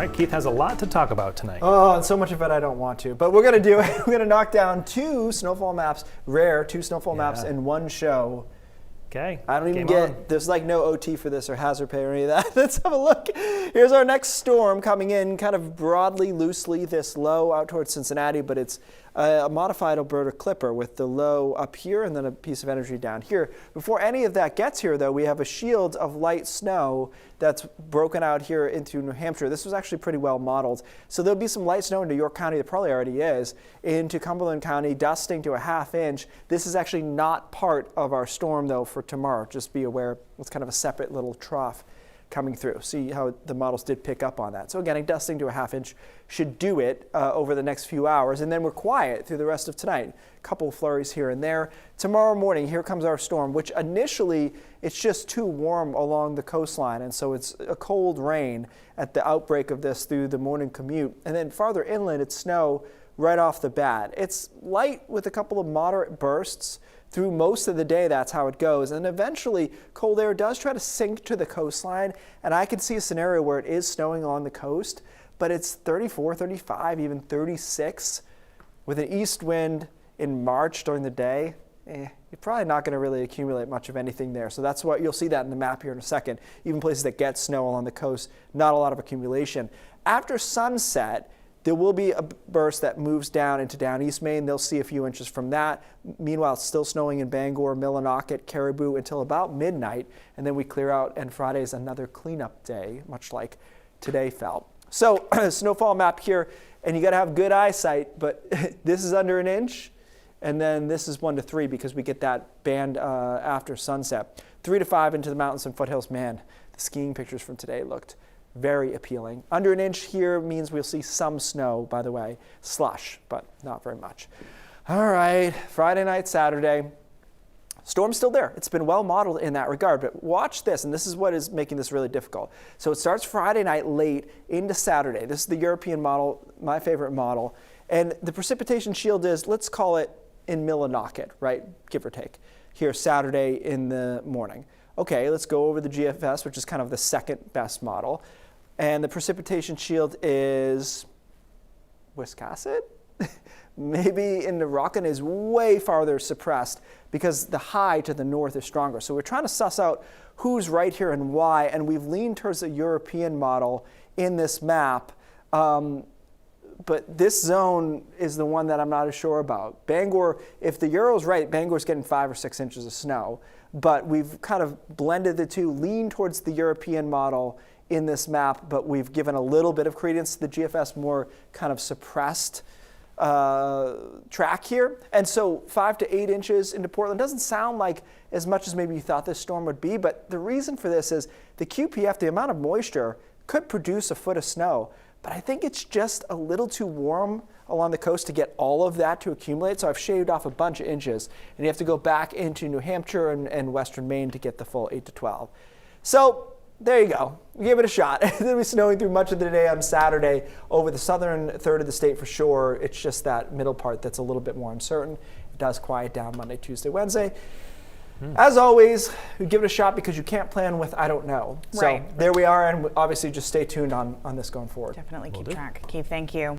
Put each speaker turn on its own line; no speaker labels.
All right, Keith has a lot to talk about tonight.
Oh, and so much of it I don't want to. But we're going to do it. We're going to knock down two snowfall maps, two snowfall maps in one show.
Okay.
I don't even get, there's like no OT for this or hazard pay or any of that. Let's have a look. Here's our next storm coming in kind of broadly, loosely, this low out towards Cincinnati, but it's a modified Alberta clipper with the low up here and then a piece of energy down here. Before any of that gets here, though, we have a shield of light snow that's broken out here into New Hampshire. This was actually pretty well modeled. So there'll be some light snow into York County, there probably already is, into Cumberland County, dusting to a ½ inch. This is actually not part of our storm, though, for tomorrow. Just be aware, it's kind of a separate little trough coming through. See how the models did pick up on that. So again, dusting to a ½ inch should do it over the next few hours, and then we're quiet through the rest of tonight. A couple of flurries here and there. Tomorrow morning, here comes our storm, which initially it's just too warm along the coastline, and so it's a cold rain at the outbreak of this through the morning commute. And then farther inland, it's snow right off the bat. It's light with a couple of moderate bursts. Through most of the day, that's how it goes. And eventually, cold air does try to sink to the coastline. And I can see a scenario where it is snowing on the coast, but it's 34, 35, even 36. With an east wind in March during the day, you're probably not going to really accumulate much of anything there. So that's what you'll see that in the map here in a second. Even places that get snow along the coast, not a lot of accumulation. After sunset, there will be a burst that moves down into down East Maine. They'll see a few inches from that. Meanwhile, it's still snowing in Bangor, Millinocket, Caribou until about midnight. And then we clear out, and Friday is another cleanup day, much like today felt. So snowfall map here, and you got to have good eyesight, but this is under an inch. And then this is 1 to 3 because we get that band after sunset. 3 to 5 into the mountains and foothills. Man, the skiing pictures from today looked very appealing. Under an inch here means we'll see some snow, by the way, slush, but not very much. All right, Friday night, Saturday. Storm's still there. It's been well modeled in that regard, but watch this, and this is what is making this really difficult. So it starts Friday night late into Saturday. This is the European model, my favorite model, and the precipitation shield is, let's call it in Millinocket, right, give or take, here Saturday in the morning. Okay, let's go over the GFS, which is kind of the second best model. And the precipitation shield is Wiscasset? Maybe in the Rockin is way farther suppressed because the high to the north is stronger. So we're trying to suss out who's right here and why, and we've leaned towards the European model in this map. But this zone is the one that I'm not as sure about. Bangor, if the Euro's right, Bangor's getting 5 or 6 inches of snow. But we've kind of blended the two, leaned towards the European model in this map, but we've given a little bit of credence to the GFS, more kind of suppressed track here. And so 5 to 8 inches into Portland doesn't sound like as much as maybe you thought this storm would be, but the reason for this is the QPF, the amount of moisture, could produce a foot of snow. But I think it's just a little too warm along the coast to get all of that to accumulate. So I've shaved off a bunch of inches. And you have to go back into New Hampshire and western Maine to get the full 8 to 12. So there you go. Give it a shot. It'll be snowing through much of the day on Saturday over the southern third of the state for sure. It's just that middle part that's a little bit more uncertain. It does quiet down Monday, Tuesday, Wednesday. As always, we give it a shot because you can't plan with I don't know. So there we are, and obviously just stay tuned on this going forward.
Definitely keep track. Keith, thank you.